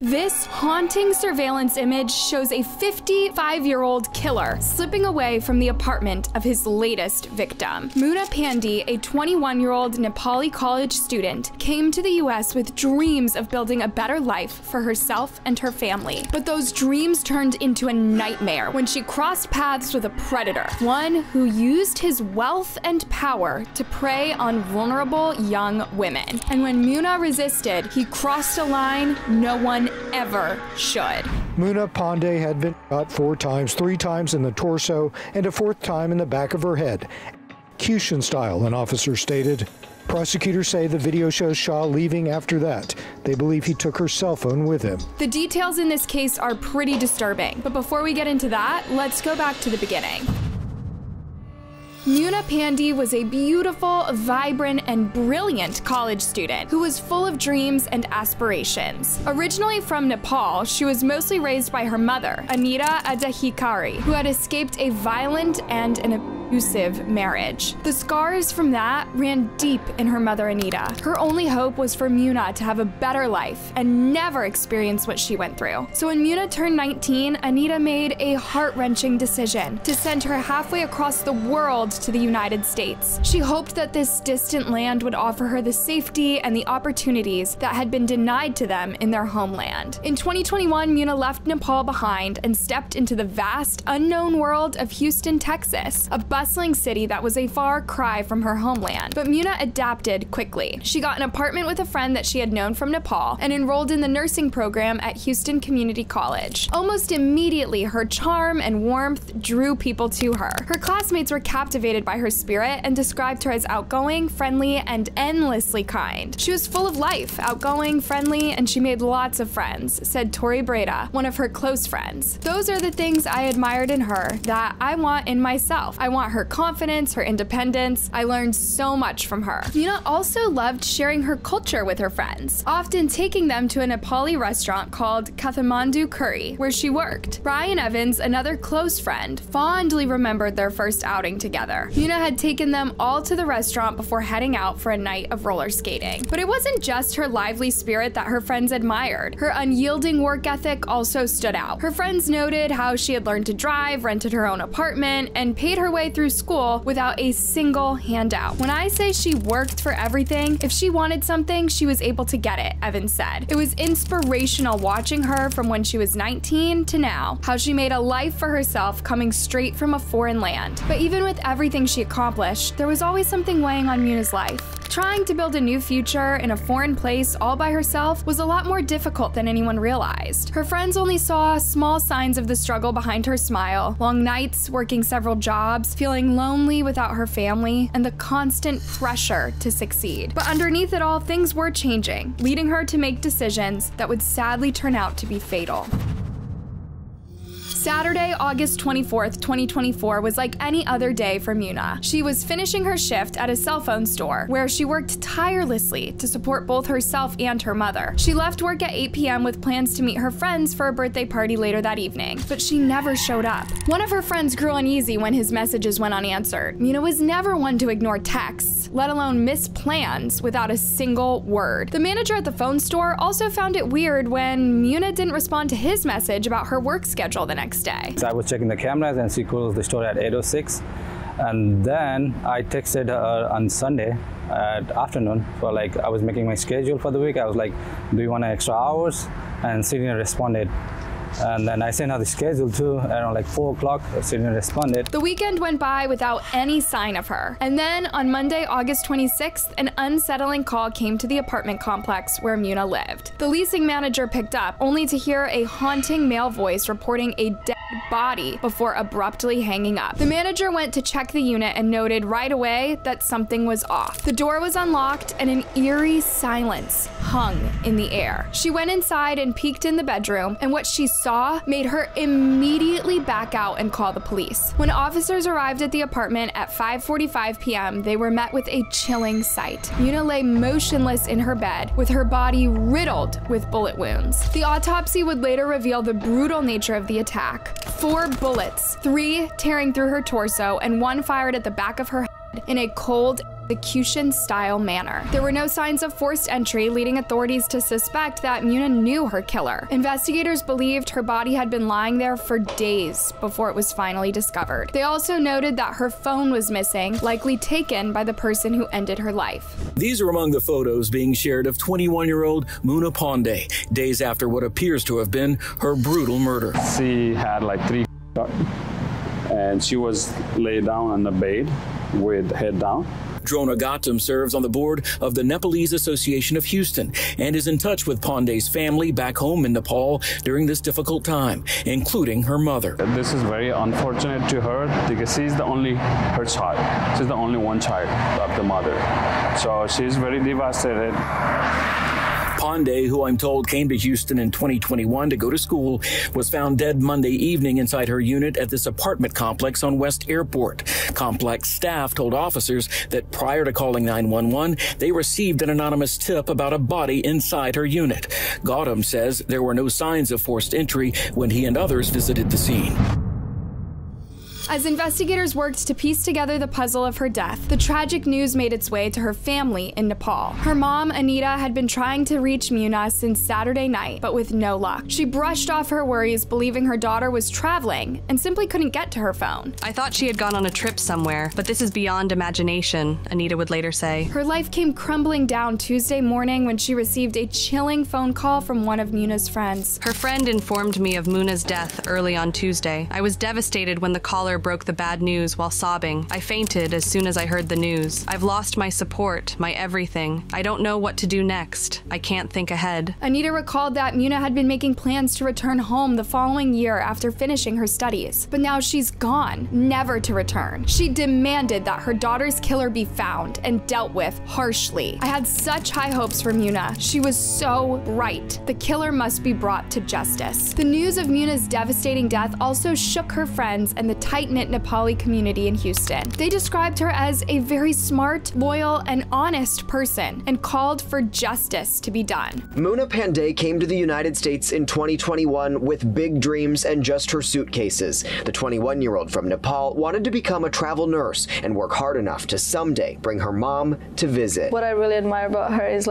This haunting surveillance image shows a 55-year-old killer slipping away from the apartment of his latest victim. Muna Pandey, a 21-year-old Nepali college student, came to the US with dreams of building a better life for herself and her family. But those dreams turned into a nightmare when she crossed paths with a predator, one who used his wealth and power to prey on vulnerable young women. And when Muna resisted, he crossed a line no one ever should. Muna Pandey had been shot 4 times, 3 times in the torso and a 4th time in the back of her head. Execution style, an officer stated. Prosecutors say the video shows Shah leaving after that. They believe he took her cell phone with him. The details in this case are pretty disturbing, but before we get into that, let's go back to the beginning. Muna Pandey was a beautiful, vibrant, and brilliant college student who was full of dreams and aspirations. Originally from Nepal, she was mostly raised by her mother, Anita Adhikari, who had escaped a violent and an abusive marriage. The scars from that ran deep in her mother, Anita. Her only hope was for Muna to have a better life and never experience what she went through. So when Muna turned 19, Anita made a heart-wrenching decision to send her halfway across the world to the United States. She hoped that this distant land would offer her the safety and the opportunities that had been denied to them in their homeland. In 2021, Muna left Nepal behind and stepped into the vast, unknown world of Houston, Texas, a bustling city that was a far cry from her homeland. But Muna adapted quickly. She got an apartment with a friend that she had known from Nepal and enrolled in the nursing program at Houston Community College. Almost immediately, her charm and warmth drew people to her. Her classmates were captivated by her spirit and described her as outgoing, friendly, and endlessly kind. She was full of life, outgoing, friendly, and she made lots of friends, said Tori Breda, one of her close friends. Those are the things I admired in her that I want in myself. I want her confidence, her independence. I learned so much from her. Muna also loved sharing her culture with her friends, often taking them to a Nepali restaurant called Kathmandu Curry, where she worked. Brian Evans, another close friend, fondly remembered their first outing together. Muna had taken them all to the restaurant before heading out for a night of roller skating. But it wasn't just her lively spirit that her friends admired. Her unyielding work ethic also stood out. Her friends noted how she had learned to drive, rented her own apartment, and paid her way through school without a single handout. When I say she worked for everything, if she wanted something, she was able to get it, Evans said. It was inspirational watching her from when she was 19 to now, how she made a life for herself coming straight from a foreign land. But even with everything she accomplished, there was always something weighing on Muna's life. Trying to build a new future in a foreign place all by herself was a lot more difficult than anyone realized. Her friends only saw small signs of the struggle behind her smile, long nights working several jobs, feeling lonely without her family, and the constant pressure to succeed. But underneath it all, things were changing, leading her to make decisions that would sadly turn out to be fatal. Saturday, August 24th, 2024 was like any other day for Muna. She was finishing her shift at a cell phone store where she worked tirelessly to support both herself and her mother. She left work at 8 p.m. with plans to meet her friends for a birthday party later that evening, but she never showed up. One of her friends grew uneasy when his messages went unanswered. Muna was never one to ignore texts, let alone miss plans without a single word. The manager at the phone store also found it weird when Muna didn't respond to his message about her work schedule the next day. So I was checking the cameras and she closed the store at 8:06, and then I texted her on Sunday at afternoon for I was making my schedule for the week. I was like, do you want extra hours? And she didn't responded. And then I sent her the schedule too, around 4 o'clock, she didn't responded. The weekend went by without any sign of her. And then on Monday, August 26th, an unsettling call came to the apartment complex where Muna lived. The leasing manager picked up, only to hear a haunting male voice reporting a dead body before abruptly hanging up. The manager went to check the unit and noted right away that something was off. The door was unlocked and an eerie silence hung in the air. She went inside and peeked in the bedroom, and what she saw made her immediately back out and call the police. When officers arrived at the apartment at 5:45 p.m., they were met with a chilling sight. Muna lay motionless in her bed, with her body riddled with bullet wounds. The autopsy would later reveal the brutal nature of the attack. 4 bullets, 3 tearing through her torso and 1 fired at the back of her head in a cold, execution-style manner. There were no signs of forced entry, leading authorities to suspect that Muna knew her killer. Investigators believed her body had been lying there for days before it was finally discovered. They also noted that her phone was missing, likely taken by the person who ended her life. These are among the photos being shared of 21-year-old Muna Pandey, days after what appears to have been her brutal murder. She had like 3 shots, and she was laid down on the bed with head down. Drona Gautam serves on the board of the Nepalese Association of Houston and is in touch with Pandey's family back home in Nepal during this difficult time, including her mother. This is very unfortunate to her because she's the only her child. She's the only one child of the mother. So she's very devastated. Pandey, who I'm told came to Houston in 2021 to go to school, was found dead Monday evening inside her unit at this apartment complex on West Airport. Complex staff told officers that prior to calling 911, they received an anonymous tip about a body inside her unit. Gautam says there were no signs of forced entry when he and others visited the scene. As investigators worked to piece together the puzzle of her death, the tragic news made its way to her family in Nepal. Her mom, Anita, had been trying to reach Muna since Saturday night, but with no luck. She brushed off her worries, believing her daughter was traveling and simply couldn't get to her phone. I thought she had gone on a trip somewhere, but this is beyond imagination, Anita would later say. Her life came crumbling down Tuesday morning when she received a chilling phone call from one of Muna's friends. Her friend informed me of Muna's death early on Tuesday. I was devastated when the caller broke the bad news while sobbing. I fainted as soon as I heard the news. I've lost my support, my everything. I don't know what to do next. I can't think ahead. Anita recalled that Muna had been making plans to return home the following year after finishing her studies. But now she's gone, never to return. She demanded that her daughter's killer be found and dealt with harshly. I had such high hopes for Muna. She was so bright. The killer must be brought to justice. The news of Muna's devastating death also shook her friends and the tight-knit Nepali community in Houston. They described her as a very smart, loyal, and honest person and called for justice to be done. Muna Pandey came to the United States in 2021 with big dreams and just her suitcases. The 21-year-old from Nepal wanted to become a travel nurse and work hard enough to someday bring her mom to visit. What I really admire about her is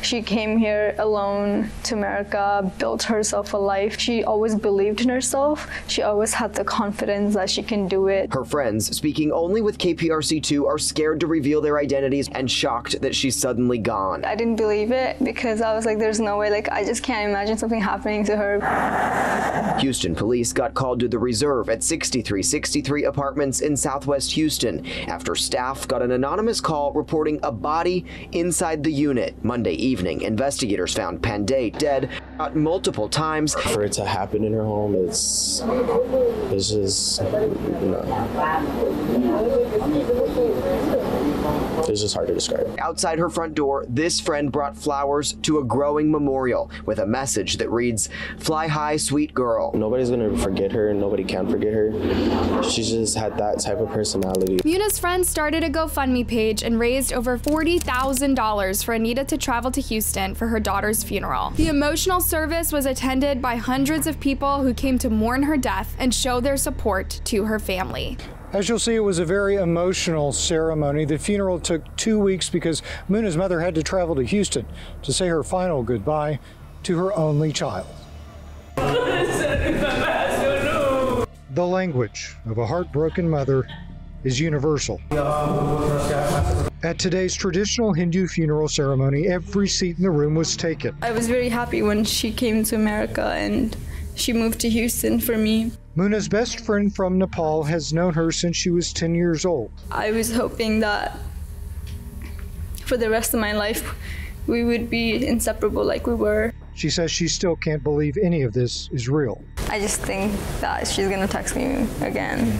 she came here alone to America, built herself a life. She always believed in herself. She always had the confidence that she can do it. Her friends, speaking only with KPRC2, are scared to reveal their identities and shocked that she's suddenly gone. I didn't believe it because I was like, there's no way, I just can't imagine something happening to her. Houston police got called to the reserve at 6363 Apartments in Southwest Houston after staff got an anonymous call reporting a body inside the unit. Monday evening, investigators found Pandey dead multiple times. For it to happen in her home, it's just, it's just hard to describe. Outside her front door, this friend brought flowers to a growing memorial with a message that reads, "Fly high, sweet girl." Nobody's gonna forget her, and nobody can forget her. She just had that type of personality. Muna's friends started a GoFundMe page and raised over $40,000 for Anita to travel to Houston for her daughter's funeral. The emotional service was attended by hundreds of people who came to mourn her death and show their support to her family. As you'll see, it was a very emotional ceremony. The funeral took 2 weeks because Muna's mother had to travel to Houston to say her final goodbye to her only child. The language of a heartbroken mother is universal. At today's traditional Hindu funeral ceremony, every seat in the room was taken. I was very happy when she came to America and she moved to Houston for me. Muna's best friend from Nepal has known her since she was 10 years old. I was hoping that for the rest of my life, we would be inseparable like we were. She says she still can't believe any of this is real. I just think that she's gonna text me again.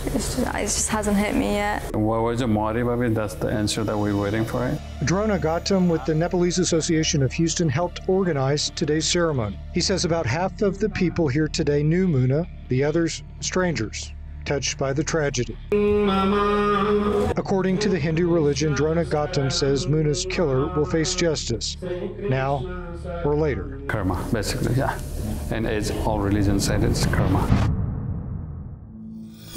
It just hasn't hit me yet. What was the motive of it? That's the answer that we're waiting for. Drona Gautam with the Nepalese Association of Houston helped organize today's ceremony. He says about half of the people here today knew Muna, the others strangers, touched by the tragedy. According to the Hindu religion, Drona Gautam says Muna's killer will face justice, now or later. Karma, basically, yeah. And as all religions said, it's karma.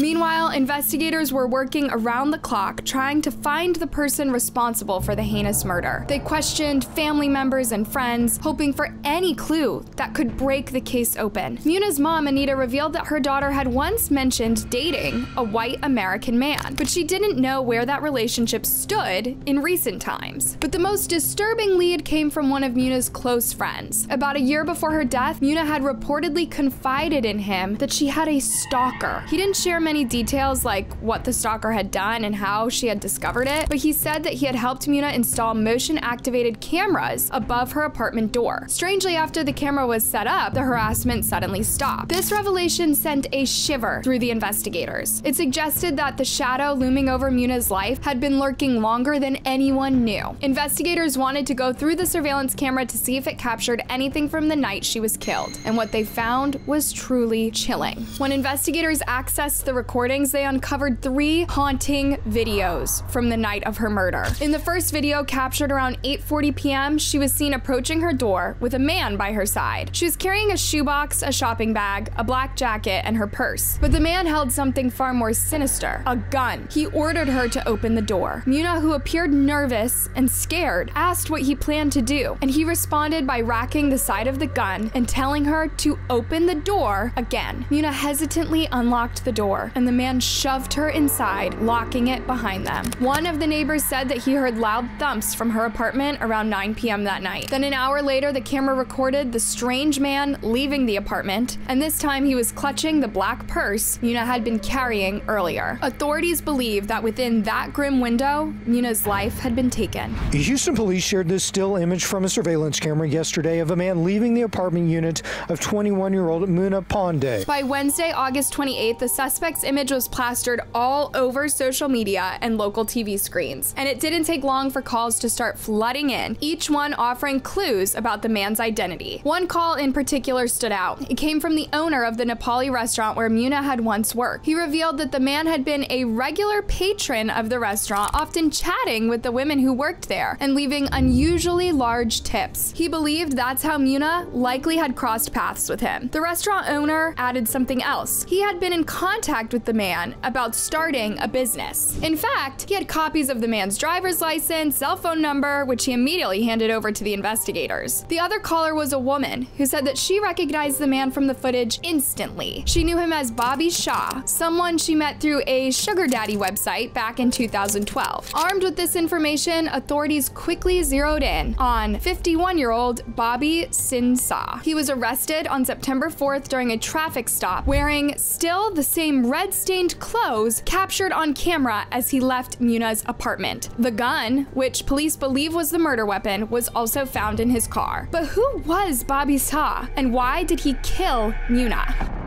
Meanwhile, investigators were working around the clock trying to find the person responsible for the heinous murder. They questioned family members and friends, hoping for any clue that could break the case open. Muna's mom, Anita, revealed that her daughter had once mentioned dating a white American man, but she didn't know where that relationship stood in recent times. But the most disturbing lead came from one of Muna's close friends. About a year before her death, Muna had reportedly confided in him that she had a stalker. He didn't share many details like what the stalker had done and how she had discovered it, but he said that he had helped Muna install motion-activated cameras above her apartment door. Strangely, after the camera was set up, the harassment suddenly stopped. This revelation sent a shiver through the investigators. It suggested that the shadow looming over Muna's life had been lurking longer than anyone knew. Investigators wanted to go through the surveillance camera to see if it captured anything from the night she was killed, and what they found was truly chilling. When investigators accessed the recordings, they uncovered 3 haunting videos from the night of her murder. In the first video, captured around 8:40 p.m., she was seen approaching her door with a man by her side. She was carrying a shoebox, a shopping bag, a black jacket, and her purse. But the man held something far more sinister, a gun. He ordered her to open the door. Muna, who appeared nervous and scared, asked what he planned to do, and he responded by racking the side of the gun and telling her to open the door again. Muna hesitantly unlocked the door, and the man shoved her inside, locking it behind them. One of the neighbors said that he heard loud thumps from her apartment around 9 p.m. that night. Then an hour later, the camera recorded the strange man leaving the apartment, and this time he was clutching the black purse Muna had been carrying earlier. Authorities believe that within that grim window, Muna's life had been taken. Houston police shared this still image from a surveillance camera yesterday of a man leaving the apartment unit of 21-year-old Muna Pandey. By Wednesday, August 28th, the suspect's image was plastered all over social media and local TV screens, and it didn't take long for calls to start flooding in, each one offering clues about the man's identity. One call in particular stood out. It came from the owner of the Nepali restaurant where Muna had once worked. He revealed that the man had been a regular patron of the restaurant, often chatting with the women who worked there and leaving unusually large tips. He believed that's how Muna likely had crossed paths with him. The restaurant owner added something else. He had been in contact with the man about starting a business. In fact, he had copies of the man's driver's license, cell phone number, which he immediately handed over to the investigators. The other caller was a woman who said that she recognized the man from the footage instantly. She knew him as Bobby Shah, someone she met through a sugar daddy website back in 2012. Armed with this information, authorities quickly zeroed in on 51-year-old Bobby Sinsa. He was arrested on September 4th during a traffic stop, wearing still the same red-stained clothes captured on camera as he left Muna's apartment. The gun, which police believe was the murder weapon, was also found in his car. But who was Bobby Shah, and why did he kill Muna?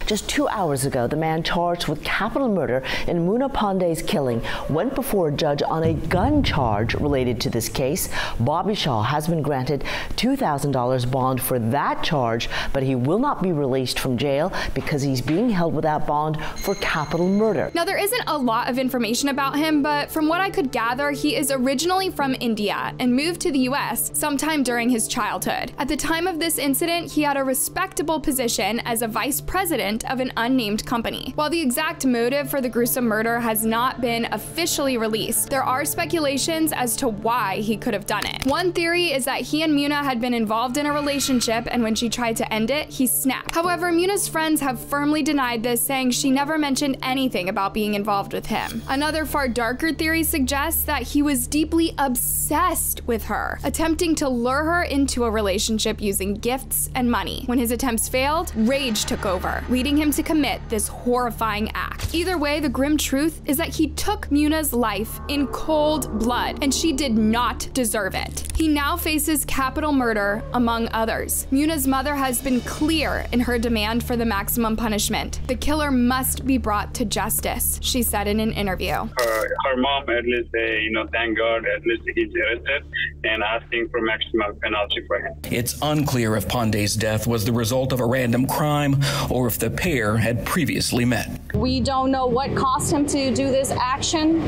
Just 2 hours ago, the man charged with capital murder in Muna Pandey's killing went before a judge on a gun charge related to this case. Bobby Shah has been granted $2,000 bond for that charge, but he will not be released from jail because he's being held without bond for capital murder. Now, there isn't a lot of information about him, but from what I could gather, he is originally from India and moved to the US sometime during his childhood. At the time of this incident, he had a respectable position as a vice president of an unnamed company. While the exact motive for the gruesome murder has not been officially released, there are speculations as to why he could have done it. One theory is that he and Muna had been involved in a relationship, and when she tried to end it, he snapped. However, Muna's friends have firmly denied this, saying she never mentioned anything about being involved with him. Another far darker theory suggests that he was deeply obsessed with her, attempting to lure her into a relationship using gifts and money. When his attempts failed, rage took over, leading him to commit this horrifying act. Either way, the grim truth is that he took Muna's life in cold blood, and she did not deserve it. He now faces capital murder, among others. Muna's mother has been clear in her demand for the maximum punishment. The killer must be brought to justice, she said in an interview. Her mom at least say, thank God, at least he's arrested, and asking for maximum penalty for him. It's unclear if Pandey's death was the result of a random crime or if the the pair had previously met. We don't know what caused him to do this action,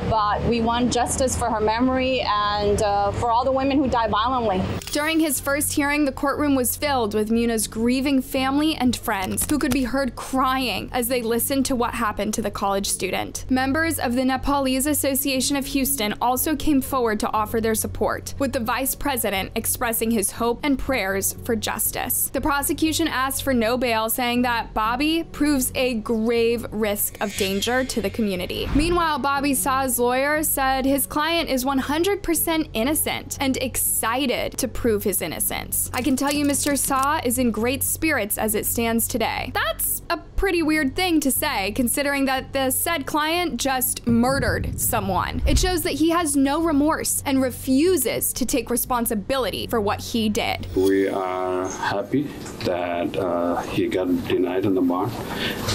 but we want justice for her memory and for all the women who died violently. During his first hearing, the courtroom was filled with Muna's grieving family and friends who could be heard crying as they listened to what happened to the college student. Members of the Nepalese Association of Houston also came forward to offer their support, with the vice president expressing his hope and prayers for justice. The prosecution asked for no bail, saying that Bobby proves a grave risk of danger to the community. Meanwhile, Bobby Shah's lawyer said his client is 100% innocent and excited to prove his innocence. I can tell you Mr. Shah is in great spirits as it stands today. That's a pretty weird thing to say, considering that the said client just murdered someone. It shows that he has no remorse and refuses to take responsibility for what he did. We are happy that he got denied in the bar,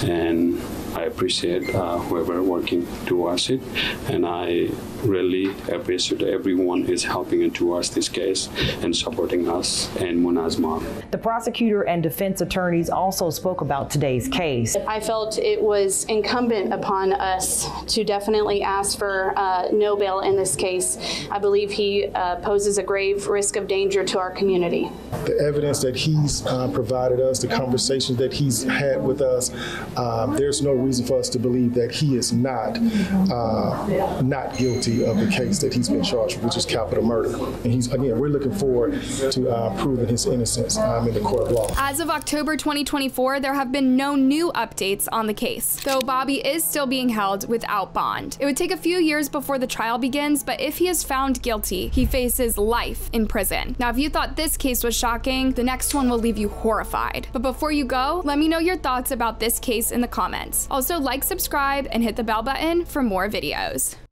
and I appreciate whoever working towards it, and I really appreciate everyone is helping towards this case and supporting us and Muna's mom. The prosecutor and defense attorneys also spoke about today's case. I felt it was incumbent upon us to definitely ask for no bail in this case. I believe he poses a grave risk of danger to our community. The evidence that he's provided us, the conversations that he's had with us, there's no reason for us to believe that he is not guilty of the case that he's been charged with, which is capital murder. And we're looking forward to proving his innocence in the court of law. As of October 2024, there have been no new updates on the case, though Bobby is still being held without bond. It would take a few years before the trial begins, but if he is found guilty, he faces life in prison. Now, if you thought this case was shocking, the next one will leave you horrified. But before you go, let me know your thoughts about this case in the comments. Also, like, subscribe, and hit the bell button for more videos.